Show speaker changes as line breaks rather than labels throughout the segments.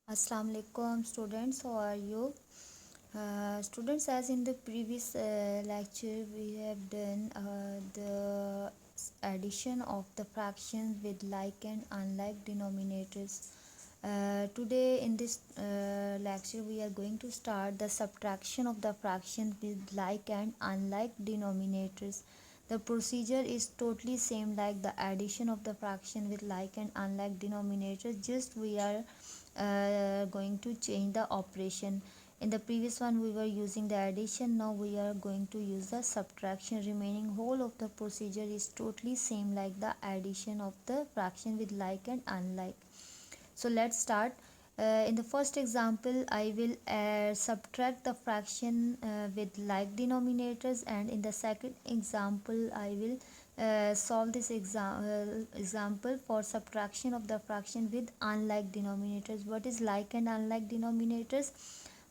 Assalamu alaikum students, how are you? Students, as in the previous lecture we have done the addition of the fractions with like and unlike denominators. Today in this lecture we are going to start the subtraction of the fractions with like and unlike denominators. The procedure is totally same like the addition of the fraction with like and unlike denominators, just we are going to change the operation. In the previous one we were using the addition, now we are going to use the subtraction. Remaining whole of the procedure is totally same like the addition of the fraction with like and unlike. So let's start. In the first example I will subtract the fraction with like denominators, and in the second example I will solve this example for subtraction of the fraction with unlike denominators. What is like and unlike denominators?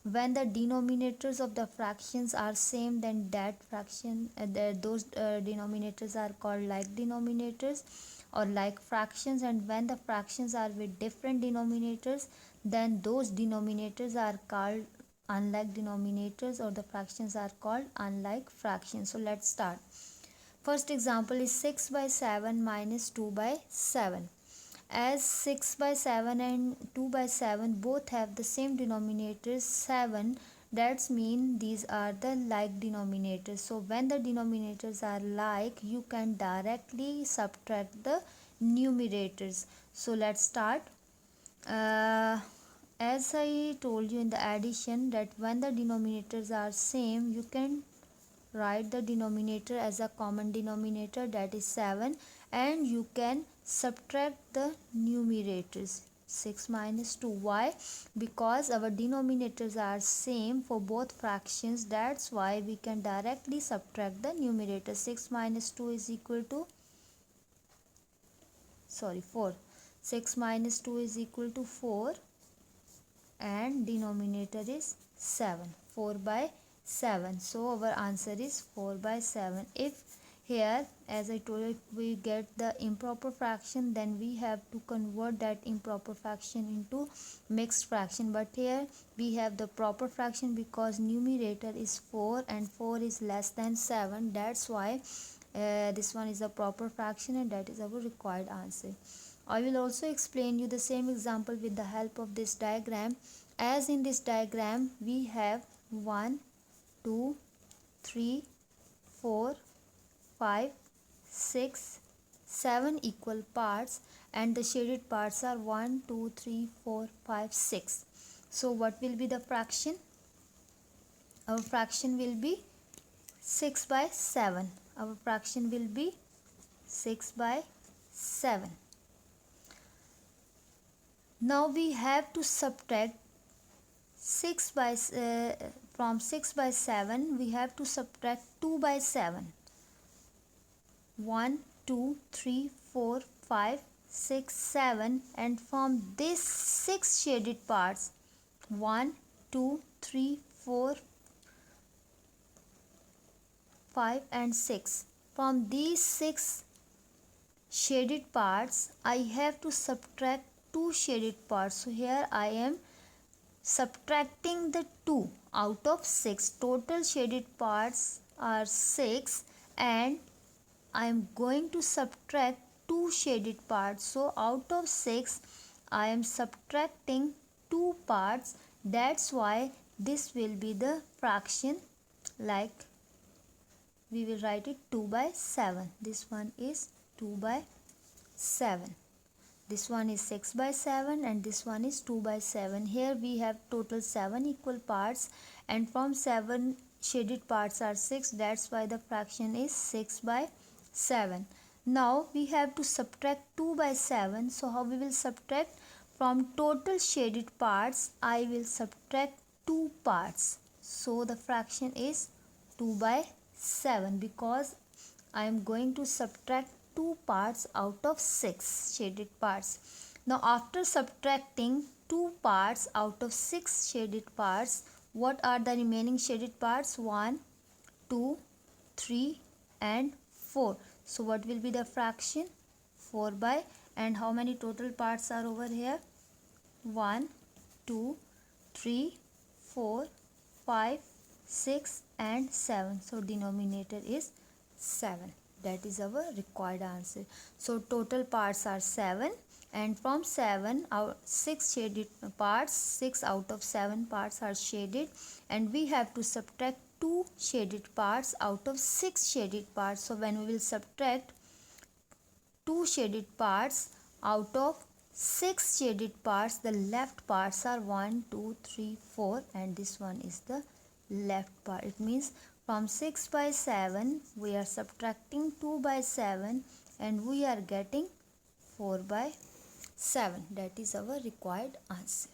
When the denominators of the fractions are same, then that fraction those denominators are called like denominators or like fractions, and when the fractions are with different denominators, then those denominators are called unlike denominators, or the fractions are called unlike fractions. So let's start. First example is 6 by 7 minus 2 by 7. As 6 by 7 and 2 by 7 both have the same denominators 7, that's mean these are the like denominators. So when the denominators are like, you can directly subtract the numerators. So let's start. As I told you in the addition, that when the denominators are same, you can write the denominator as a common denominator, that is 7, and you can subtract the numerators 6 minus 2. Why? Because our denominators are same for both fractions, that's why we can directly subtract the numerator. 6 minus 2 is equal to 4. 6 minus 2 is equal to 4, and denominator is 7. 4 by 7. So our answer is 4 by 7. If here, as I told you, we get the improper fraction, then we have to convert that improper fraction into mixed fraction. But here we have the proper fraction because numerator is 4 and 4 is less than 7. That's why this one is a proper fraction, and that is our required answer. I will also explain you the same example with the help of this diagram. As in this diagram we have 1, 2, 3, 4, 5, 6, 7 equal parts, and the shaded parts are 1, 2, 3, 4, 5, 6. So what will be the fraction? Our fraction will be 6 by 7. Our fraction will be 6 by 7. Now we have to subtract 6 by from 6 by 7 we have to subtract 2 by 7. 1, 2, 3, 4, 5, 6, 7, and from these 6 shaded parts 1, 2, 3, 4, 5 and 6, from these 6 shaded parts I have to subtract 2 shaded parts. So here I am subtracting the 2 out of 6. Total shaded parts are 6, and I am going to subtract 2 shaded parts. So out of 6 I am subtracting 2 parts. That's why this will be the fraction, like we will write it 2 by 7. This one is 2 by 7. This one is 6 by 7, and this one is 2 by 7. Here we have total 7 equal parts, and from 7 shaded parts are 6. That's why the fraction is 6 by 7. Now we have to subtract 2 by 7. So how we will subtract? From total shaded parts I will subtract 2 parts. So the fraction is 2 by 7, because I am going to subtract 2 parts out of 6 shaded parts. Now after subtracting 2 parts out of 6 shaded parts, what are the remaining shaded parts? 1, 2, 3 and 4. So what will be the fraction? 4 by, and how many total parts are over here? 1, 2, 3, 4, 5, 6 and 7. So denominator is 7. That is our required answer. So total parts are 7, and from 7 our 6 shaded parts, 6 out of 7 parts are shaded, and we have to subtract 2 shaded parts out of 6 shaded parts. So when we will subtract 2 shaded parts out of 6 shaded parts, the left parts are 1, 2, 3, 4, and this one is the left part. It means from 6 by 7 we are subtracting 2 by 7 and we are getting 4 by 7. That is our required answer.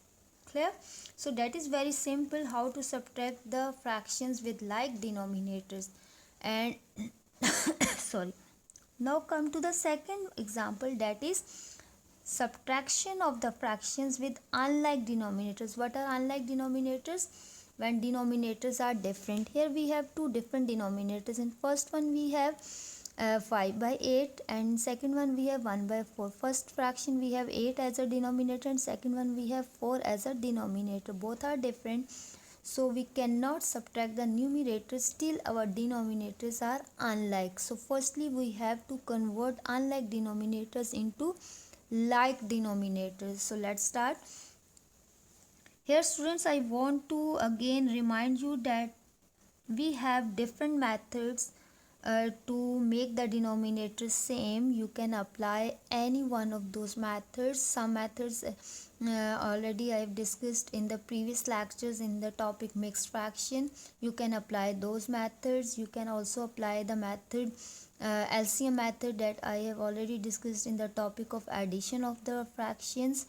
Clear? So that is very simple, how to subtract the fractions with like denominators. And sorry. Now come to the second example, that is subtraction of the fractions with unlike denominators. What are unlike denominators? When denominators are different. Here we have two different denominators. In first one we have 5 by 8 and second one we have 1 by 4. First fraction we have 8 as a denominator and second one we have 4 as a denominator. Both are different, so we cannot subtract the numerators till our denominators are unlike. So firstly we have to convert unlike denominators into like denominators. So let's start. Here students, I want to again remind you that we have different methods to make the denominator same. You can apply any one of those methods. Some methods already I have discussed in the previous lectures in the topic mixed fraction. You can apply those methods. You can also apply the method LCM method that I have already discussed in the topic of addition of the fractions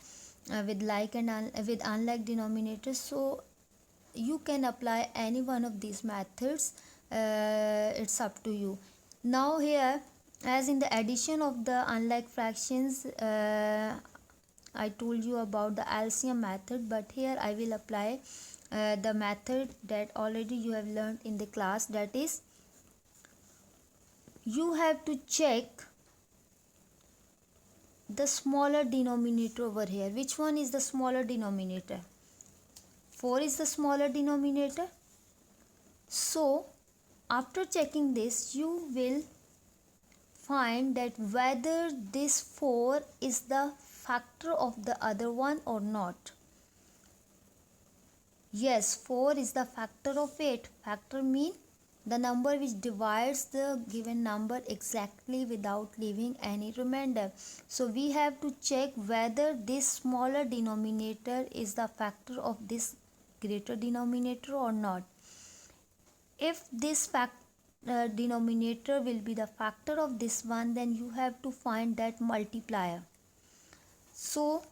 with like and with unlike denominators. So you can apply any one of these methods. It's up to you. Now here, as in the addition of the unlike fractions, I told you about the LCM method, but here I will apply the method that already you have learned in the class, that is you have to check the smaller denominator over here. Which one is the smaller denominator? 4 is the smaller denominator. So after checking this, you will find that whether this 4 is the factor of the other one or not. Yes, 4 is the factor of 8. Factor mean the number which divides the given number exactly without leaving any remainder. So we have to check whether this smaller denominator is the factor of this greater denominator or not. If this denominator will be the factor of this one, then you have to find that multiplier. So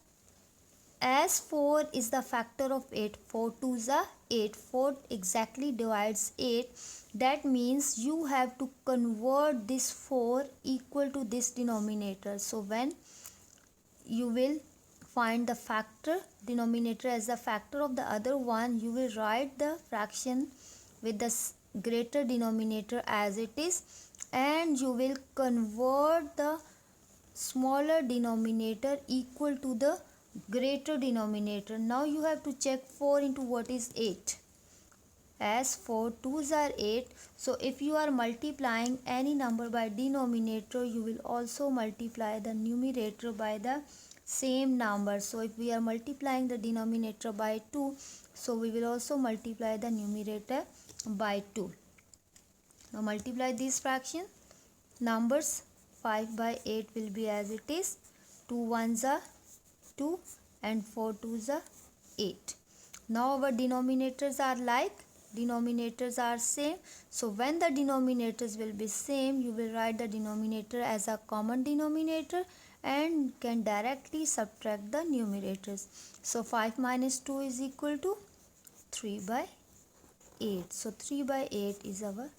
as 4 is the factor of 8, 4 2s are 8, 4 exactly divides 8. That means you have to convert this 4 equal to this denominator. So when you will find the factor denominator as the factor of the other one, you will write the fraction with the greater denominator as it is, and you will convert the smaller denominator equal to the greater denominator. Now you have to check 4 into what is 8. As 4 2s are 8, so if you are multiplying any number by denominator, you will also multiply the numerator by the same number. So if we are multiplying the denominator by 2, so we will also multiply the numerator by 2. Now multiply these fractions. Numbers 5 by 8 will be as it is. 2 1s are 2 and 4 2s are 8. Now our denominators are like, denominators are same. So when the denominators will be same, you will write the denominator as a common denominator and can directly subtract the numerators. So 5 minus 2 is equal to 3 by 8. So 3 by 8 is our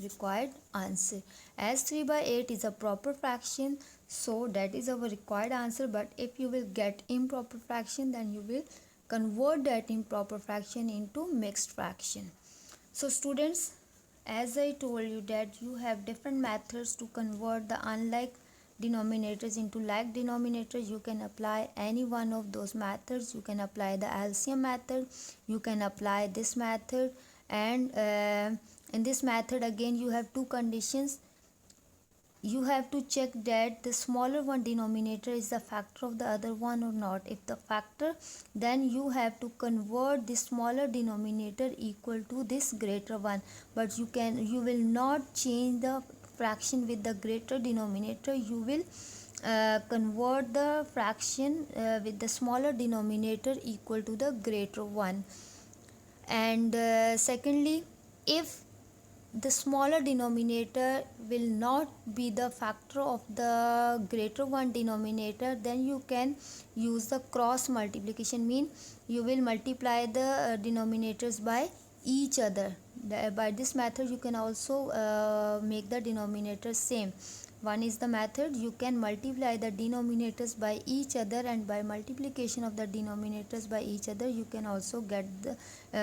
required answer. As 3 by 8 is a proper fraction, so that is our required answer. But if you will get improper fraction, then you will convert that improper fraction into mixed fraction. So students, as I told you that you have different methods to convert the unlike denominators into like denominators, you can apply any one of those methods. You can apply the LCM method, you can apply this method, and in this method again you have two conditions. You have to check that the smaller one denominator is the factor of the other one or not. If the factor, then you have to convert the smaller denominator equal to this greater one, but you will not change the fraction with the greater denominator. You will convert the fraction with the smaller denominator equal to the greater one. And secondly, if the smaller denominator will not be the factor of the greater one denominator, then you can use the cross multiplication. Mean you will multiply the denominators by each other. By this method you can also make the denominators same. One is the method you can multiply the denominators by each other, and by multiplication of the denominators by each other you can also get the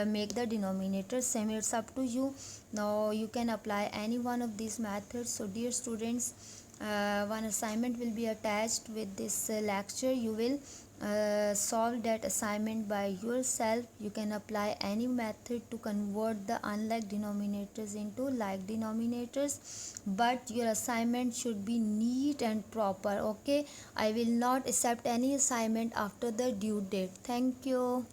make the denominators same. It's up to you. Now you can apply any one of these methods. So dear students, one assignment will be attached with this lecture. You will solve that assignment by yourself. You can apply any method to convert the unlike denominators into like denominators, but your assignment should be neat and proper. Okay, I will not accept any assignment after the due date. Thank you.